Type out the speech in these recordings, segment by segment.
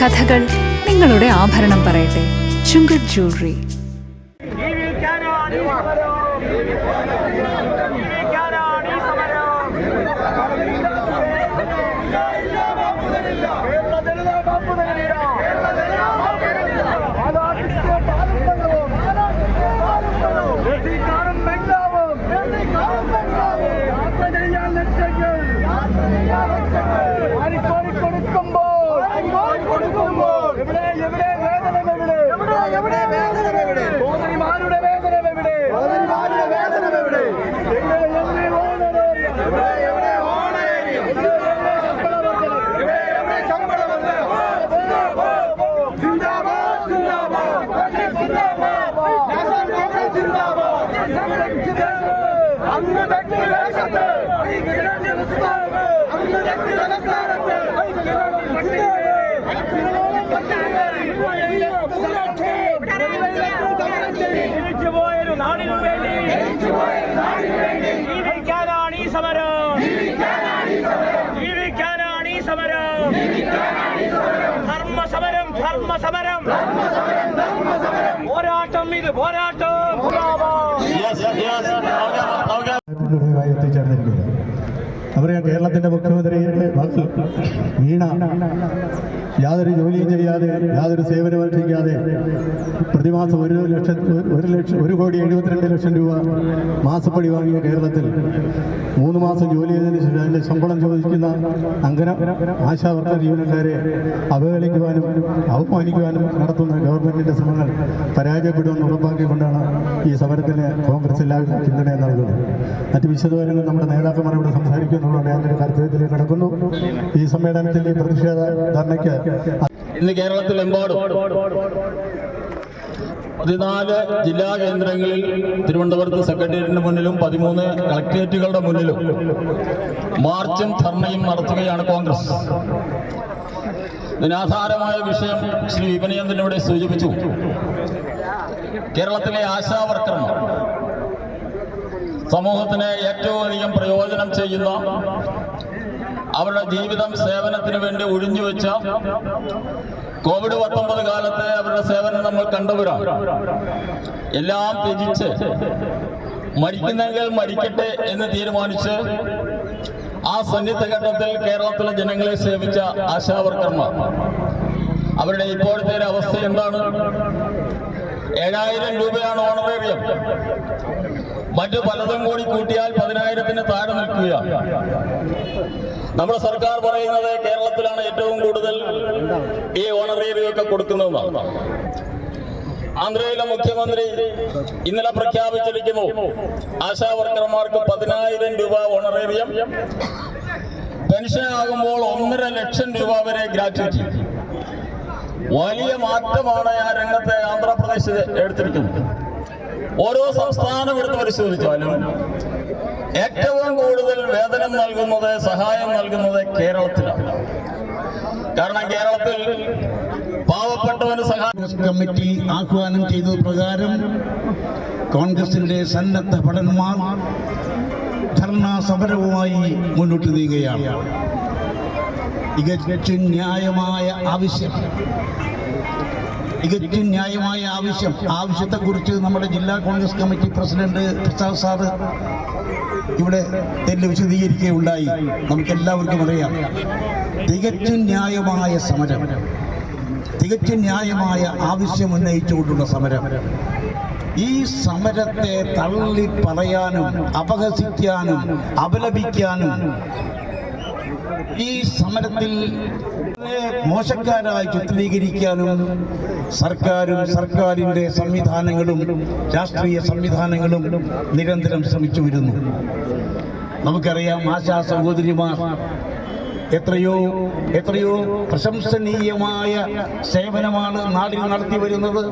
കഥകൾ നിങ്ങളുടെ ആഭരണം പറയട്ടെ. ചുങ്കത് ജ്വല്ലറി. ധർമ്മസമരം പോരാട്ടം, ഇത് പോരാട്ടം. എത്തിച്ചേർന്നിരിക്കുന്നത് അവരെ കേരളത്തിന്റെ മുഖ്യമന്ത്രിയുടെ മകൾ വീണ യാതൊരു ജോലിയും ചെയ്യാതെ യാതൊരു സേവനവും അനുഷ്ഠിക്കാതെ പ്രതിമാസം 1,72,00,000 രൂപ മാസപ്പടി വാങ്ങിയ കേരളത്തിൽ 3 മാസം ജോലി ചെയ്തതിന് ശേഷം അതിൻ്റെ ശമ്പളം ചോദിക്കുന്ന അങ്ങനെ ആശാവർക്കർ ജീവനക്കാരെ അവഹേളിക്കുവാനും അവമാനിക്കുവാനും നടത്തുന്ന ഗവൺമെൻറ്റിൻ്റെ ശ്രമങ്ങൾ പരാജയപ്പെടുമെന്ന് ഉറപ്പാക്കിക്കൊണ്ടാണ് ഈ സമരത്തിന് കോൺഗ്രസ് എല്ലാവരും പിന്തുണ നൽകുന്നത്. മറ്റ് വിശദവിവരങ്ങൾ നമ്മുടെ നേതാക്കന്മാർ ഇവിടെ സംസാരിക്കുന്നുള്ളതുകൊണ്ട് ഞാൻ ഒരു കർത്തവ്യത്തിലേക്ക് കടക്കുന്നു. ഈ സമ്മേളനത്തിൽ ഈ പ്രതിഷേധ ധർണയ്ക്ക് ഇന്ന് കേരളത്തിലെമ്പാടും 14 ജില്ലാ കേന്ദ്രങ്ങളിൽ തിരുവനന്തപുരത്ത് സെക്രട്ടേറിയറ്റിന് മുന്നിലും 13 കളക്ടറേറ്റുകളുടെ മുന്നിലും മാർച്ചും ധർണയും നടത്തുകയാണ് കോൺഗ്രസ്. ഇതിനാധാരമായ വിഷയം ശ്രീ വിപനയന്ദ്രൻ ഇവിടെ സൂചിപ്പിച്ചു. കേരളത്തിലെ ആശാവർക്കർമാർ സമൂഹത്തിന് ഏറ്റവും അധികം പ്രയോജനം ചെയ്യുന്ന, അവരുടെ ജീവിതം സേവനത്തിന് വേണ്ടി ഒഴിഞ്ഞുവെച്ച, കോവിഡ്-19 കാലത്തെ അവരുടെ സേവനം നമ്മൾ കണ്ടവരാണ്. എല്ലാം ത്യജിച്ച് മരിക്കുന്നെങ്കിൽ മരിക്കട്ടെ എന്ന് തീരുമാനിച്ച് ആ സന്നിഗ്ധഘട്ടത്തിൽ കേരളത്തിലെ ജനങ്ങളെ സേവിച്ച ആശാവർക്കർമാർ അവരുടെ ഇപ്പോഴത്തെ ഒരു അവസ്ഥ എന്താണ്? 7,000 രൂപയാണ് ഓണറേറിയം. മറ്റു പലതും കൂടി കൂട്ടിയാൽ 10,000-ന് താഴെ നിൽക്കുകയാണ്. നമ്മുടെ സർക്കാർ പറയുന്നത് കേരളത്തിലാണ് ഏറ്റവും കൂടുതൽ ഈ ഓണറേറിയമൊക്കെ കൊടുക്കുന്നതെന്നാണ്. ആന്ധ്രയിലെ മുഖ്യമന്ത്രി ഇന്നലെ പ്രഖ്യാപിച്ചിരിക്കുന്നു, ആശാവർക്കർമാർക്ക് 10,000 രൂപ ഓണറേറിയം, പെൻഷനാകുമ്പോൾ 1.5 ലക്ഷം രൂപ വരെ ഗ്രാറ്റുവിറ്റി. വലിയ മാറ്റമാണ് ആ രംഗത്തെ ആന്ധ്രാപ്രദേശ് എടുത്തിരിക്കുന്നത്. ഓരോ സംസ്ഥാനം എടുത്ത് പരിശോധിച്ചാലും ഏറ്റവും കൂടുതൽ വേതനം നൽകുന്നത്, സഹായം നൽകുന്നത് കേരളത്തിലാണ്. കാരണം കേരളത്തിൽ പാവപ്പെട്ടവന് സഹായം കമ്മിറ്റി ആഹ്വാനം ചെയ്തത് പ്രകാരം കോൺഗ്രസിന്റെ സന്നദ്ധ ഭടന്മാർ ധർണാ സമരവുമായി മുന്നോട്ട് നീങ്ങുകയാണ്. തികച്ചും ന്യായമായ ആവശ്യത്തെക്കുറിച്ച് നമ്മുടെ ജില്ലാ Congress committee president Prasad sir ഇവിടെ തന്നെ വിശദീകരിക്കുകയുണ്ടായി. നമുക്കെല്ലാവർക്കും അറിയാം, തികച്ചും ന്യായമായ സമരം, തികച്ചും ന്യായമായ ആവശ്യം ഉന്നയിച്ചുകൊണ്ടുള്ള സമരം. ഈ സമരത്തെ തള്ളി പറയാനും അപഹസിക്കാനും അപലപിക്കാനും ഈ സമരത്തിൽ മോശക്കാരായി ചിത്രീകരിക്കാനും സർക്കാരിൻ്റെ സംവിധാനങ്ങളും രാഷ്ട്രീയ സംവിധാനങ്ങളും നിരന്തരം ശ്രമിച്ചു വരുന്നു. നമുക്കറിയാം, ആശാ സഹോദരിമാർ എത്രയോ പ്രശംസനീയമായ സേവനമാണ് നാടിൽ നടത്തി വരുന്നത്.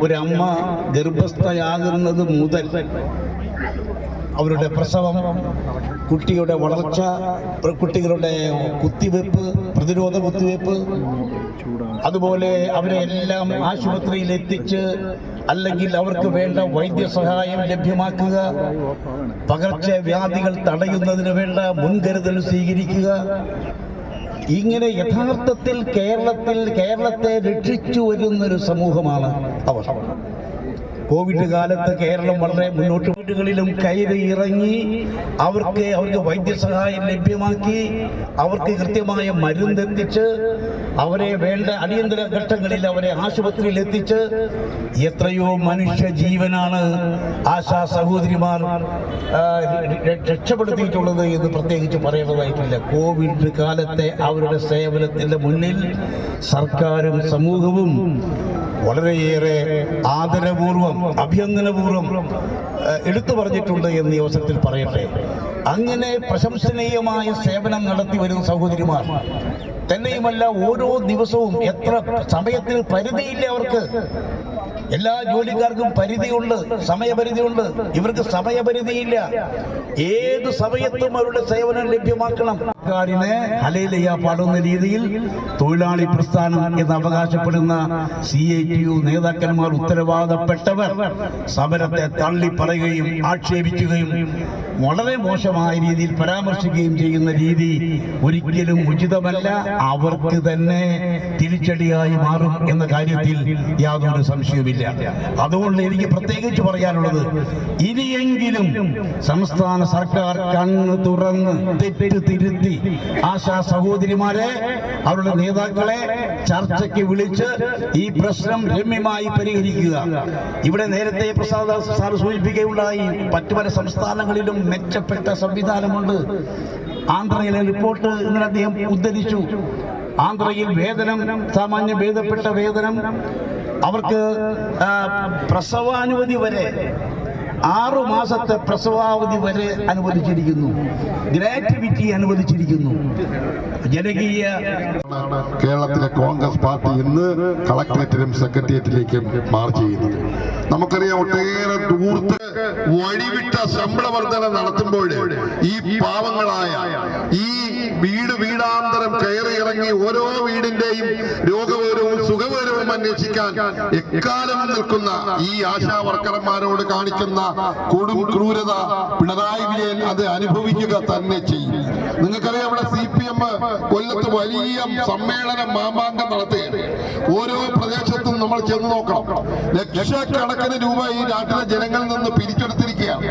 ഒരമ്മ ഗർഭസ്ഥയാകുന്നത് മുതൽ അവരുടെ പ്രസവം, കുട്ടിയുടെ വളർച്ച, കുട്ടികളുടെ കുത്തിവെപ്പ്, പ്രതിരോധ കുത്തിവെപ്പ്, അതുപോലെ അവരെ എല്ലാം ആശുപത്രിയിൽ എത്തിച്ച് അല്ലെങ്കിൽ അവർക്ക് വേണ്ട വൈദ്യസഹായം ലഭ്യമാക്കുക, പകർച്ചവ്യാധികൾ തടയുന്നതിന് വേണ്ട മുൻകരുതൽ സ്വീകരിക്കുക. ഇങ്ങനെ യഥാർത്ഥത്തിൽ കേരളത്തെ രക്ഷിച്ചു വരുന്നൊരു സമൂഹമാണ് അവർ. കോവിഡ് കാലത്ത് കേരളം വളരെ മുന്നോട്ട്, വീടുകളിലും കയറി ഇറങ്ങി അവർക്ക് വൈദ്യസഹായം ലഭ്യമാക്കി, അവർക്ക് കൃത്യമായ മരുന്നെത്തിച്ച് അവരെ വേണ്ട അടിയന്തര ഘട്ടങ്ങളിൽ അവരെ ആശുപത്രിയിൽ എത്തിച്ച് എത്രയോ മനുഷ്യ ജീവനാണ് ആശാ സഹോദരിമാർ രക്ഷപ്പെടുത്തിയിട്ടുള്ളത് എന്ന് പ്രത്യേകിച്ച് പറയേണ്ടതായിട്ടില്ല. കോവിഡ് കാലത്തെ അവരുടെ സേവനത്തിന്റെ മുന്നിൽ സർക്കാരും സമൂഹവും വളരെയേറെ ആദരപൂർവം, അഭിനന്ദനപൂർവം എടുത്തു പറഞ്ഞിട്ടുണ്ട് എന്ന് ഈ അവസരത്തിൽ പറയട്ടെ. അങ്ങനെ പ്രശംസനീയമായ സേവനം നടത്തി വരുന്ന സഹോദരിമാർ തന്നെയുമല്ല, ഓരോ ദിവസവും എത്ര സമയത്തിന് പരിധിയില്ല അവർക്ക്. എല്ലാ ജോലിക്കാർക്കും പരിധിയുണ്ട്, സമയപരിധിയുണ്ട്. ഇവർക്ക് സമയപരിധിയില്ല. ഏത് സമയത്തും അവരുടെ സേവനം ലഭ്യമാക്കണം. സർക്കാരിനെ ഹല്ലേലൂയ പാടുന്ന രീതിയിൽ തൊഴിലാളി പ്രസ്ഥാനം എന്ന് അവകാശപ്പെടുന്ന CITU നേതാക്കന്മാർ, ഉത്തരവാദപ്പെട്ടവർ സമരത്തെ തള്ളി പറയുകയും ആക്ഷേപിക്കുകയും വളരെ മോശമായ രീതിയിൽ പരാമർശിക്കുകയും ചെയ്യുന്ന രീതി ഒരിക്കലും ഉചിതമല്ല. അവർക്ക് തന്നെ തിരിച്ചടിയായി മാറും എന്ന കാര്യത്തിൽ യാതൊരു സംശയവുമില്ല. അതുകൊണ്ട് എനിക്ക് പ്രത്യേകിച്ച് പറയാനുള്ളത്, ഇനിയെങ്കിലും സംസ്ഥാന സർക്കാർ കണ്ണ് തുറന്ന് തെറ്റ് തിരുത്തി ആശാ സഹോദരിമാരെ, അവരുടെ നേതാക്കളെ ചർച്ചയ്ക്ക് വിളിച്ച് ഈ പ്രശ്നം രമ്യമായി പരിഹരിക്കുക. ഇവിടെ നേരത്തെ പ്രസാദ് സാർ സൂചിപ്പിക്കുകയുണ്ടായി, മറ്റു പല സംസ്ഥാനങ്ങളിലും മെച്ചപ്പെട്ട സംവിധാനമുണ്ട്. ആന്ധ്രയിലെ റിപ്പോർട്ട് ഇന്നലെ അദ്ദേഹം ഉദ്ധരിച്ചു. ആന്ധ്രയിൽ വേതനം, സാമാന്യ ഭേദപ്പെട്ട വേതനം, അവർക്ക് പ്രസവാനുമതി വരെ 6 മാസത്തെ പ്രസവാവധി വരെ അനുവദിച്ചിരിക്കുന്നു, ഗ്രാറ്റുവിറ്റി അനുവദിച്ചിരിക്കുന്നു. ജനകീയ കേരളത്തിലെ കോൺഗ്രസ് പാർട്ടി ഇന്ന് കളക്ടറേറ്റിലും സെക്രട്ടേറിയറ്റിലേക്കും മാർച്ച് ചെയ്യുന്നത് നമുക്കറിയാം. ഒട്ടേറെ ദൂർത്ത് വഴിവിട്ട ശമ്പള വർധന നടത്തുമ്പോൾ ഈ പാവങ്ങളായ, ഈ വീടാന്തരം കയറി ഇറങ്ങി ഓരോ വീടിന്റെയും രോഗവിവരവും സുഖവിവരവും അന്വേഷിക്കാൻ എക്കാലം നിൽക്കുന്ന ഈ ആശാ വർക്കർമാരോട് കാണിക്കുന്ന കൊടും ക്രൂരത പിണറായി വിജയൻ അത് അനുഭവിക്കുക തന്നെ ചെയ്യും. നിങ്ങൾക്കറിയാം, ഇവിടെ CPM കൊല്ലത്ത് വലിയ സമ്മേളനം മാമാങ്കം നടത്തുകയാണ്. ഓരോ പ്രദേശത്തും നമ്മൾ ചെന്ന് നോക്കണം, ലക്ഷക്കണക്കിന് രൂപ ഈ നാട്ടിലെ ജനങ്ങളിൽ നിന്ന് പിരിച്ചെടുത്തിരിക്കുകയാണ്.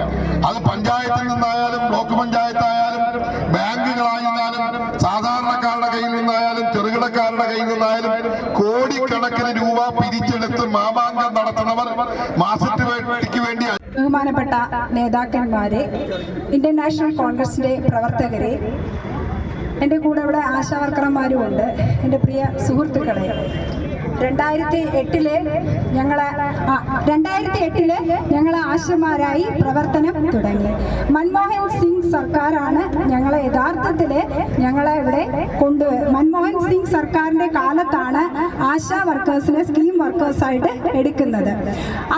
അത് പഞ്ചായത്തിൽ നിന്നായാലും ബ്ലോക്ക് പഞ്ചായത്തായാലും ബാങ്കുകളായിരുന്നാലും സാധാരണക്കാരുടെ കയ്യിൽ നിന്നായാലും ചെറുകിടക്കാരുടെ കയ്യിൽ നിന്നായാലും കോടിക്കണക്കിന് രൂപ പിരിച്ചെടുത്ത് മാമാങ്കം നടത്തുന്നവർ മാസത്തിന് വേണ്ടി. ബഹുമാനപ്പെട്ട നേതാക്കന്മാരെ, ഇന്ത്യൻ നാഷണൽ കോൺഗ്രസിന്റെ പ്രവർത്തകരെ, എൻ്റെ കൂടെ ഇവിടെ ആശാവർക്കർമാരുമുണ്ട്, എൻ്റെ പ്രിയ സുഹൃത്തുക്കളെ, 2008 ഞങ്ങൾ ആശമാരായി പ്രവർത്തനം തുടങ്ങി. മൻമോഹൻ സിംഗ് സർക്കാരാണ് ഞങ്ങളെ യഥാർത്ഥത്തിൽ ഇവിടെ മൻമോഹൻ സിംഗ് സർക്കാരിൻ്റെ കാലത്താണ് ആശാ വർക്കേഴ്സിനെ സ്കീം വർക്കേഴ്സായിട്ട് എടുക്കുന്നത്.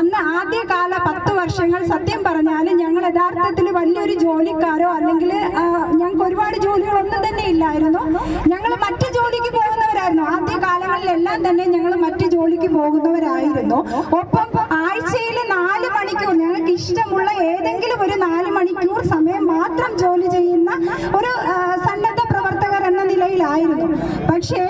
അന്ന് ആദ്യകാല 10 വർഷങ്ങൾ സത്യം പറഞ്ഞാൽ ഞങ്ങൾ യഥാർത്ഥത്തിൽ വലിയൊരു ജോലിക്കാരോ അല്ലെങ്കിൽ ഞങ്ങൾക്ക് ഒരുപാട് ജോലികളൊന്നും തന്നെ ഇല്ലായിരുന്നു. ഞങ്ങൾ മറ്റു ജോലിക്ക് പോകുന്നവരായിരുന്നു. ആദ്യ കാലങ്ങളിലെല്ലാം തന്നെ ഞങ്ങൾ മറ്റു ജോലിക്ക് പോകുന്നവരായിരുന്നു. ഒപ്പം ആഴ്ചയിൽ 4 മണിക്കൂർ ഞങ്ങൾക്ക് ഇഷ്ടമുള്ള ഏതെങ്കിലും ഒരു 4 മണിക്കൂർ സമയം മാത്രം ജോലി ചെയ്യുന്ന ഒരു സന്നദ്ധ പ്രവർത്തകർ എന്ന നിലയിലായിരുന്നു. പക്ഷേ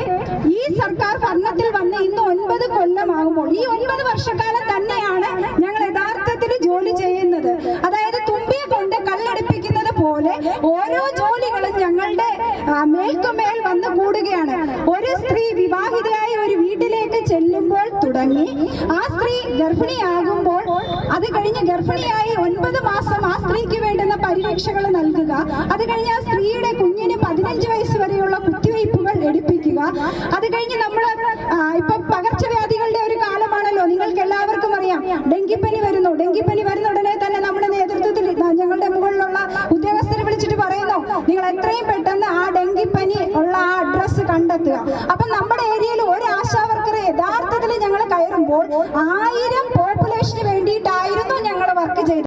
ഈ സർക്കാർ ഭരണത്തിൽ വന്ന് ഇന്ന് 9 കൊല്ലമാകുമ്പോൾ ഈ 9 വർഷക്കാലം തന്നെയാണ് ഞങ്ങൾ യഥാർത്ഥത്തിൽ ജോലി ചെയ്യുന്നത്. അതായത് തുമ്പിയെ കൊണ്ട് കല്ലടിപ്പിക്കുന്നത് പോലെ ഓരോ ജോലികളും ഞങ്ങളുടെ മേൽക്കുമേൽ വന്നു കൂടുകയാണ്. ഒരു സ്ത്രീ വിവാഹിതയായ ഒരു വീട്ടിലേക്ക് ചെല്ലുമ്പോൾ തുടങ്ങി ആ സ്ത്രീ ഗർഭിണിയാകുമ്പോൾ അത് കഴിഞ്ഞ് ഗർഭിണിയായി 9 മാസം ആ സ്ത്രീക്ക് വേണ്ടുന്ന പരിരക്ഷകൾ നൽകുക, അത് കഴിഞ്ഞ് ആ അത് കഴിഞ്ഞ് നമ്മൾ ഇപ്പൊ പകർച്ചവ്യാധികളുടെ ഒരു കാലമാണല്ലോ, നിങ്ങൾക്ക് എല്ലാവർക്കും അറിയാം. ഡെങ്കിപ്പനി വരുന്നു ഉടനെ തന്നെ നമ്മുടെ നേതൃത്വത്തിൽ ഞങ്ങളുടെ മുകളിലുള്ള ഉദ്യോഗസ്ഥരെ വിളിച്ചിട്ട് പറയുന്നു, നിങ്ങൾ എത്രയും പെട്ടെന്ന് ആ ഡെങ്കിപ്പനി ഉള്ള ആ അഡ്രസ്സ് കണ്ടെത്തുക. അപ്പൊ നമ്മുടെ ഏരിയയിൽ ഒരു ആശാവർക്കറെ യഥാർത്ഥത്തിൽ ഞങ്ങൾ കയറുമ്പോൾ 1000 പോപ്പുലേഷന് വേണ്ടിയിട്ടായിരുന്നു ഞങ്ങൾ വർക്ക് ചെയ്തത്.